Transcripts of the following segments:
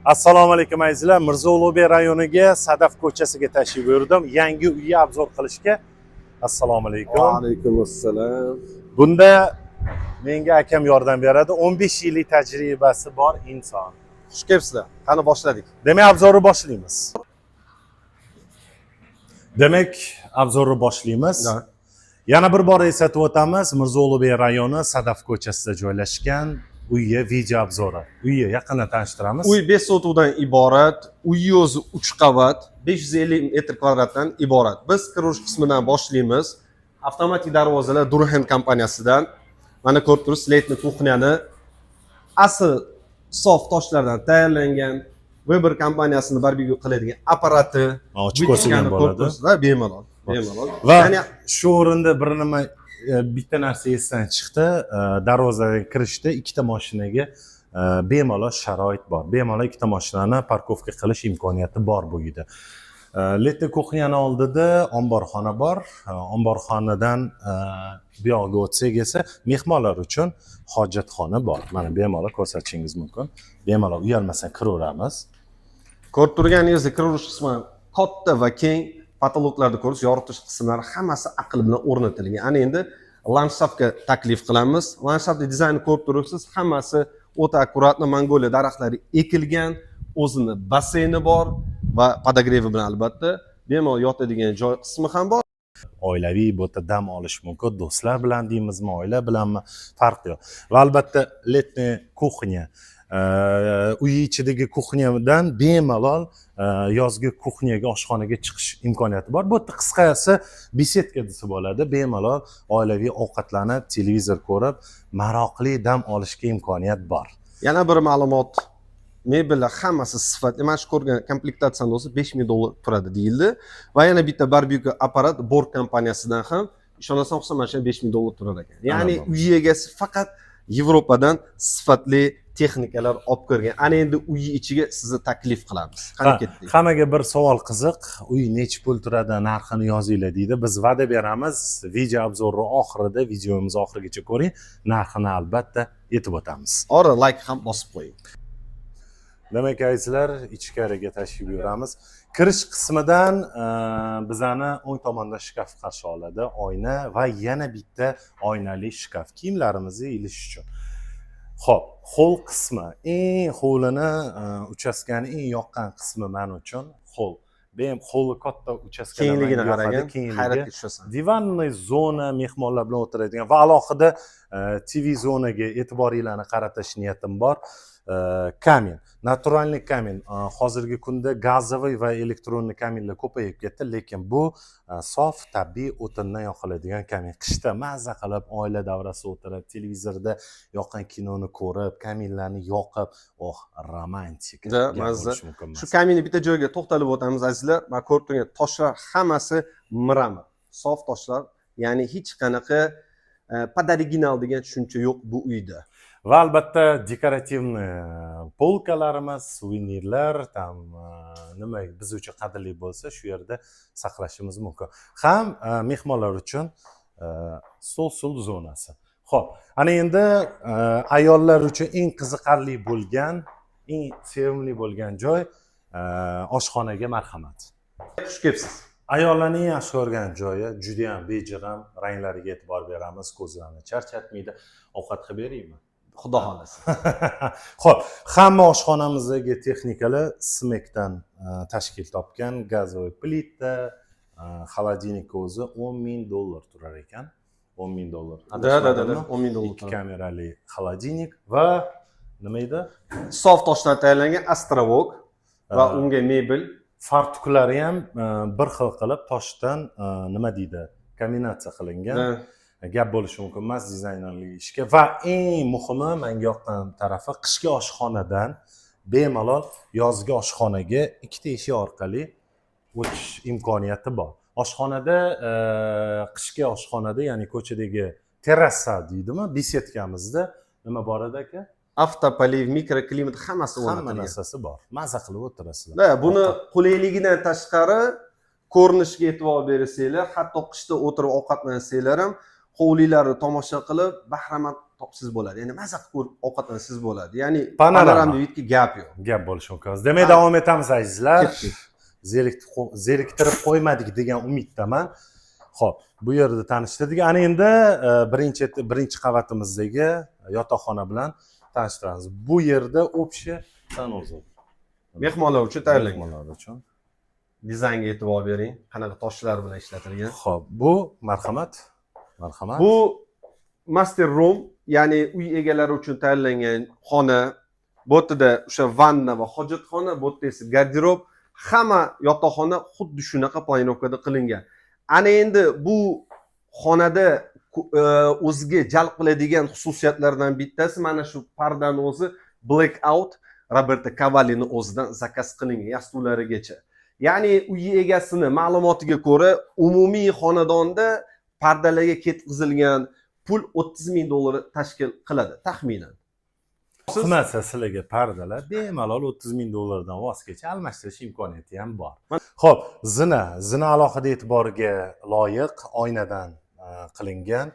Assalomu alaykum azizlar. Mirzo Ulug'bek rayoniga Sadaf ko'chasiga tashrif buyurdim. Yangi uyni obzor qilishga. Assalomu alaykum. Va alaykum assalom. Bunda menga akam yordam beradi. 15 yillik tajribasi bor inson. Xush kelibsizlar. Qani boshladik. Demak, obzorni boshlaymiz. Demak, obzorni boshlaymiz. Yana bir bor eslatib o'tamiz. Mirzo Ulug'bek rayoni Sadaf ko'chasida joylashgan. Uyga video obzori. Uyni yaqindan tanishtiramiz. Uy 5 sotuvdan iborat. Uy o'zi 3 qavat, 550 metr kvadratdan iborat. Biz kirish qismidan boshlaymiz. Avtomatik darvozalar Durhan kompaniyasidan. Mana ko'rib turibsiz, letni kuxnyani asl sof toshlardan tayyorlangan. Weber kompaniyasining barbekyu qiladigan apparati. Ochib ko'rsagan bo'ladi. Bemalol. Bemalol. Va shu o'rinda bir nima bitta narsa esdan chiqdi. Darvozaga kirishda ikkita mashinaga bemalol sharoit bor. Bemalol ikkita mashinani parkovka qilish imkoniyati bor bu uyda. Letni kuxnyani oldida omborxona bor. Omborxonadan bu yoqqa o'tsak esa mehmonlar uchun hojatxona bor. Mana bemalol ko'rsatishingiz mumkin. Bemalol uyalmasdan kiraveramiz. Ko'rib turganingizdek kirish qismi katta va keng. Patologlarda ko'rish, yoritish qismlari hammasi aql bilan o'rnatilgan. Ana endi landshaftga taklif qilamiz. Landshaftning dizaynini ko'rib turibsiz, hammasi o'ta akkuratni, Mongoliya daraxtlari ekilgan, o'zini basseyni bor va podogrevi bilan albatta. Bemalol yotadigan joy qismi ham bor. Oilaviy bu yerda dam olish mumkin. Do'stlar bilan deymizmi, oila bilanmi, farqi yo'q. Va albatta letni kuxnya. Uy ichidagi kuxnyadan bemalol yozgi kuxnyaga, oshxonaga chiqish imkoniyati bor. Bu yerda qisqasi besedka desa bo'ladi. Bemalol oilaviy ovqatlanib, televizor ko'rib, maroqli dam olishga imkoniyat bor. Yana bir ma'lumot. Mebellar hammasi sifatli. Mana shu ko'rgan komplektatsiyani o'zi $5000 turadi deyildi. Va yana bitta barbekyu apparat Borg kompaniyasidan ham ishonasan o'xshab mana shu $5000 turar ekan. Ya'ni uy egasi faqat Yevropadan sifatli texnikalar olib kirgan. Ana endi uy ichiga sizni taklif qilamiz. Qani ketdik. Hammaga bir savol qiziq. Uy necha pul turadi, narxini yozinglar deydi. Biz va'da beramiz. Video obzori oxirida, videomiz oxirigacha ko'ring. Narxini albatta aytib o'tamiz. Ora like ham bosib qo'ying. Demak, azizlar, ichkariga tashrif buyuramiz. Kirish qismidan bizani o'ng tomonda shkaf qarshi oladi, oyna va yana bitta oynali shkaf kiyimlarimizni ilish uchun. Xo'p, hol qismi, holini uchastkani eng yoqqan qismi men uchun hol. Men holi katta uchastkalar Kengligini qarang, hayratga tushasan. Divanniy zona, mehmonlar bilan o'tiradigan va alohida TV zonaga e'tiboringlarni qaratish niyatim bor. Kamin, naturalniy kamin. Hozirgi kunda gazoviy va elektronli kaminlar ko'payib ketdi, lekin bu sof tabiiy o'tindan yoqiladigan kamin. Qishda mazza qilib oila davrasida o'tirib, televizorda yoqqan kinoni ko'rib, kaminlarni yoqib, romantik. Mazza. Shu kaminni bitta joyga to'xtalib o'tamiz azizlar. Mana ko'rib turgan toshlar hammasi mramor, sof toshlar. Ya'ni hech qanaqa podoriginal degan tushuncha yo'q bu uyda. Va albatta dekorativniy polkalarimiz, suvenirlar, tam nima biz uchun qadrli bo'lsa, shu yerda saqlashimiz mumkin. Ham mehmonlar uchun stol zonasi. Xo'p, ana endi ayollar uchun eng qiziqarli bo'lgan, eng sevimli bo'lgan joy oshxonaga marhamat. Xush kelibsiz. Ayollarning yaxshi ko'rgan joyi, juda ham bejig'am, ranglariga e'tibor beramiz, ko'zlarni charchatmaydi. Ovqat qilib beraymi? Xudo xolasa. Xo'p, hamma oshxonamizdagi texnikalar Smekdan tashkil topgan. Gazoviy plita, xolodilnik o'zi $10,000 turar ekan. $10,000. Da, $10,000. Ikki kamerali xolodilnik va nima edi? Sof toshdan tayyorlangan astrovok va unga mebel. Fartuklari ham bir xil qilib toshdan nima deydi? Kombinatsiya qilingan. Gap bo'lishi mumkin emas dizaynerlik ishga va eng muhimi menga yoqqan tarafi qishki oshxonadan bemalol yozgi oshxonaga ikkita eshik orqali o'tish imkoniyati bor. Oshxonada qishki oshxonada, ya'ni ko'chadagi terrasa deydimi, besedkamizda nima bor edi aka? Avtopoliv, mikroklimat hammasi o'rnatilgan. Hamma narsasi bor. Mazza qilib o'tirasizlar. Da, buni qulayligidan tashqari ko'rinishga e'tibor bersanglar, hatto qishda o'tirib ovqatlansanglar ham hovlilarni tomosha qilib bahramand topsiz bo'ladi. Ya'ni maza qilib ko'rib ovqatlansangiz bo'ladi. Ya'ni Panorama. panoramli uyga gap yo'q. Gap bo'lishi mumkin. Demak, davom etamiz azizlar. Ketdik. Zeriktirib qo'ymadik degan umiddaman. Xo'p, bu yerda tanishtirdik. Ana endi birinchi qavatimizdagi yotoqxona bilan tanishtiramiz. Bu yerda общий sanuzol. Mehmonlar uchun tayyorlangan. Mehmonlar uchun. Dizaynga e'tibor bering. Qanaqa toshlar bilan ishlatilgan. Xo'p, bu marhamat. Marhamat. Bu master room, ya'ni uy egalari uchun tayyorlangan xona. Bu yerda o'sha vanna va hojatxona, bu yerda esa garderob, hamma yotoqxona xuddi shunaqa planirovkada qilingan. Ana endi bu xonada o'ziga jalb qiladigan xususiyatlardan bittasi mana shu pardani o'zi blackout Roberto Cavallini o'zidan zakaz qilingan yastularigacha. Ya'ni uy egasini ma'lumotiga ko'ra, umumiy xonadonda pardalarga ketkazilgan pul $30,000 tashkil qiladi taxminan. Qimmatsa sizlarga pardalar bemalol $30,000 dan voz kechib almashtirish imkoniyati ham bor. Xo'p, zina alohida e'tiborga loyiq oynadan qilingan.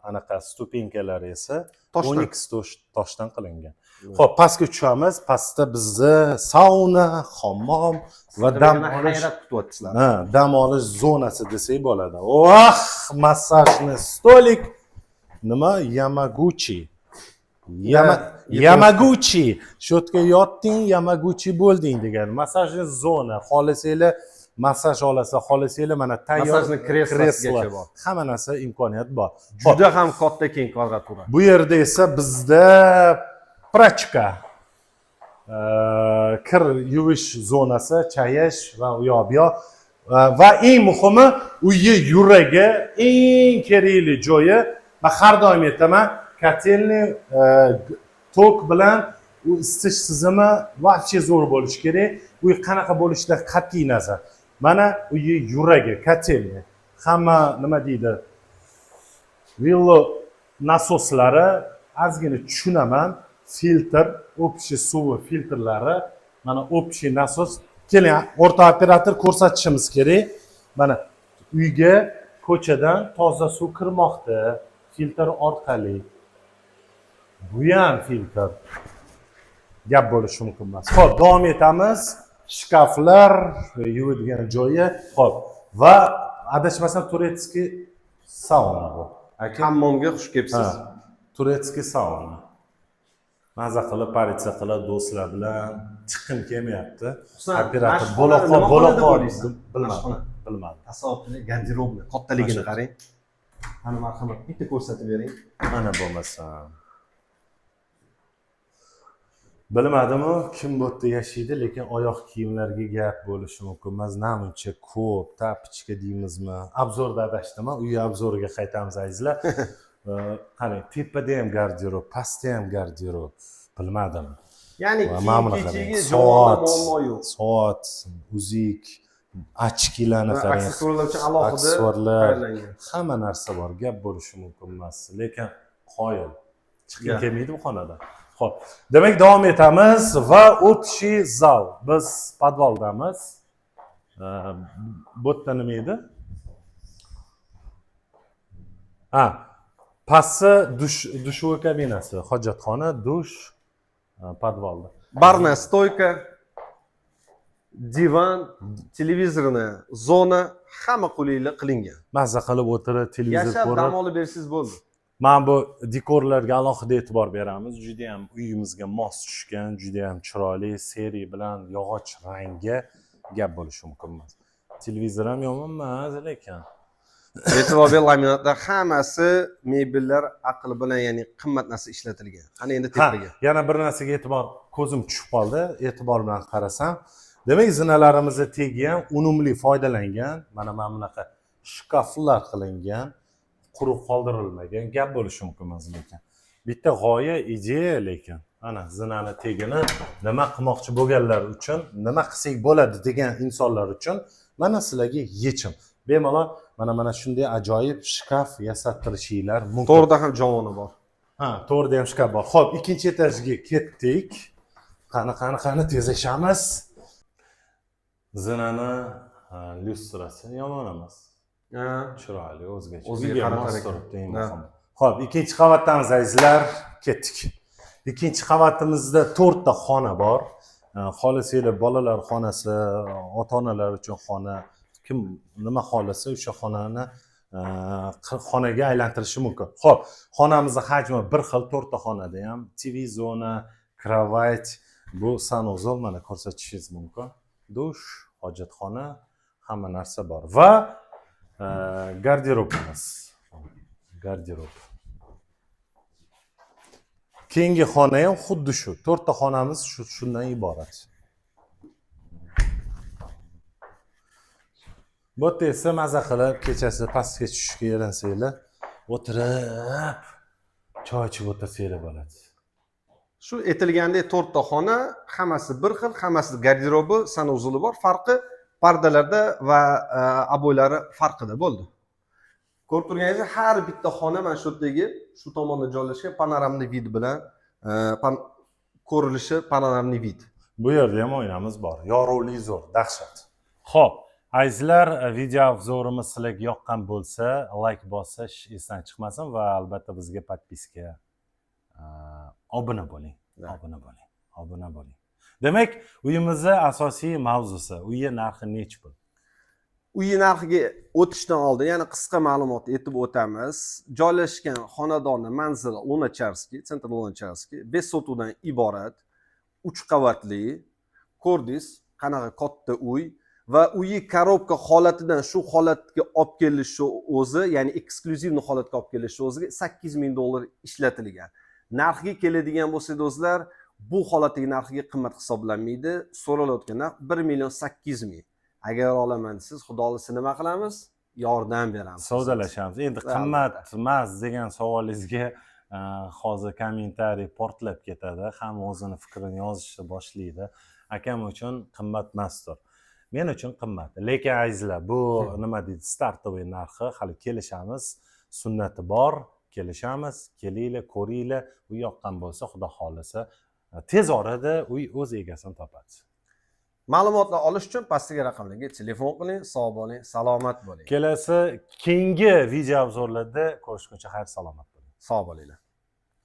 Anaqa stupenkalari esa Onyx toshdan qilingan. Xo'p, pastga tushamiz. Pastda bizni sauna, hammom va dam olish hayrat kutyapsizlar. dam olish zonasi desak bo'ladi. Voh, massajni stolik. Nima? Yamaguchi. Yamaguchi. Shotga yotding, Yamaguchi bo'lding degan. Massajni zona. Xohlasanglar massaj olasiz, xohlasanglar mana tayyor Massajni kreslosigacha bor. Hamma narsa imkoniyat bor. Juda ham katta keng kvadratura. Bu yerda esa bizda prachka, kir yuvish zonasi, chayish va u yoq bu yoq. Va eng muhimi, uyga yuragi, eng kerakli joyi, men har doim aytaman, kotelni tok bilan u isitish tizimi вообще zo'r bo'lishi kerak. Uy qanaqa bo'lishidan qat'iy nazar. Mana uyga yuragi, kotelni. Hamma nima deydi? Villo nasoslari ozgina tushunaman. Filtr, общий suvi filtrlari, mana общий nasos. Keling, o'rta operator ko'rsatishimiz kerak. Mana uyga ko'chadan toza suv kirmoqda, filtr orqali. Bu ham filtr. Gap bo'lishi mumkin emas. Xo'p, davom etamiz. Shkaflar, yuvadigan joyi, xo'p. Va adashmasam turetskiy sauna bu. Hammomga xush kelibsiz. Turetskiy sauna. Maza qilib, politsiya qilib, do'stlar bilan chiqqim kelmayapti. Operator bo'loqol bilmadim. Tasavvurni, garderobni, kattaligini qarang. Mana marhamat, bitta ko'rsatib bering. Mana bo'lmasa. Bilmadimi, kim bu yerda yashaydi, lekin oyoq kiyimlarga gap bo'lishi mumkin emas. Namuncha ko'p, tapichka deymizmi? Obzorda adashdim, uy obzoriga qaytamiz azizlar. Qarang, tepada ham garderob, pastda ham garderob. Bilmadim. Ya'ni kiyim-kechigi javob muammo yo'q. Soat, uzik, ochkilarni qarang. Aksessuarlar uchun alohida aksessuarlar, tayyorlangan. hamma narsa bor. Gap bo'lishi mumkin emas, lekin qoyil. Chiqib kelmaydi bu xonadan. Xo'p, demak davom etamiz va общий zal. Biz podvaldamiz. Bu yerda nima edi? Pastda dushovый kabinasi, hojatxona, dush, podvalda. Barna stoyka, divan, televizorni zona, hamma qulaylik qilingan. Mazza qilib o'tirib, televizor Yashab ko'rib. dam olib bersangiz bo'ldi. Mana bu dekorlarga alohida e'tibor beramiz. Juda ham uyimizga mos tushgan, juda ham chiroyli seri bilan yog'och rangga gap bo'lishi mumkin emas. Televizor ham yomon emas, lekin E'tibor bering, laminatlar hammasi mebellar aql bilan, ya'ni qimmat narsa ishlatilgan. Qani endi tepaga. Yana bir narsaga ko'zim tushib qoldi, e'tibor bilan qarasam. Demak, zinalarimizda tegi ham unumli foydalangan. Mana bunaqa shkaflar qilingan, quruq qoldirilmagan. Gap bo'lishi mumkin emas lekin. Bitta g'oya, ideya lekin. Ana zinani tegini nima qilmoqchi bo'lganlar uchun, nima qilsak bo'ladi degan insonlar uchun mana sizlarga yechim. Bemalol mana shunday ajoyib shkaf yasattirishinglar mumkin. To'g'rida ham javoni bor. To'g'rida ham shkaf bor. Xo'p, ikkinchi etajga ketdik. Qani tezlashamiz. Zinani lyustrasi yomon emas. Chiroyli, o'zgacha. O'ziga qarab turibdi. Xo'p, ikkinchi qavatdamiz azizlar, ketdik. Ikkinchi qavatimizda 4 ta xona bor. Xohlasanglar bolalar xonasi, ota-onalar uchun xona, kim nima xohlasa o'sha xonani xonaga aylantirishi mumkin. Xo'p, xonamizning hajmi bir xil, 4 ta xonada ham TV zona, kravat, bu sanuzol mana ko'rsatishingiz mumkin. Dush, hojatxona, hamma narsa bor va garderobimiz. Garderob. Keyingi xona ham xuddi shu. 4 ta xonamiz shundan iborat. Bu yerda esa maza qilib kechasi pastga tushishga erinsangiz, o'tirib choy ichib o'tirsanglar bo'ladi. Shu aytilgandek 4 ta xona, hammasi bir xil, hammasi garderobi, sanuzuli bor. Farqi pardalarda va aboylari farqida bo'ldi. Ko'rib turganingizdek, har bitta xona mana shu yerdagi, shu tomonda joylashgan panoramli vid bilan ko'rilishi panoramli vid. Bu yerda ham o'ynamiz bor. Yorug'lik zo'r, dahshat. Xo'p, azizlar, video obzorimiz sizlarga yoqqan bo'lsa, like bosish esdan chiqmasin va albatta bizga podpiska, obuna bo'ling. Obuna bo'ling. Demak, uyimizning asosiy mavzusi, uyi narxi necha pul? Uyi narxiga o'tishdan oldin yana qisqa ma'lumot aytib o'tamiz. Joylashgan xonadonni manzili Lunacharskiy, Central Lunacharskiy 5 sotuvdan iborat, 3 qavatli, ko'rdingiz, qanaqa katta uy va uyi korobka holatidan shu holatga olib kelishi o'zi, ya'ni eksklyuzivni holatga olib kelishi o'ziga $8,000 ishlatilgan. Narxiga keladigan bo'lsak do'stlar, bu holatdagi narxiga qimmat hisoblanmaydi. So'ralayotgan narx 1,800,000. Agar olaman desiz, xudoolisi nima qilamiz? Yordam beramiz. Savdolashamiz. Endi qimmat emas degan savolingizga hozir kommentariy portlab ketadi. Hamma o'zini fikrini yozishni boshlaydi. Akam uchun qimmat emasdir. Men uchun qimmat. Lekin azizlar, bu nima deydi? Startovoy narxi, hali kelishamiz. Sunnati bor, kelishamiz. Kelinglar, ko'ringlar. U yoqqan bo'lsa, xudo xolisa, tez orada uy o'z egasini topadi. Ma'lumotlar olish uchun pastdagi raqamlarga telefon qiling, sog' bo'ling, salomat bo'ling. Kelasi keyingi video obzorlarda ko'rishguncha xayr salomat bo'ling. Sog' bo'linglar.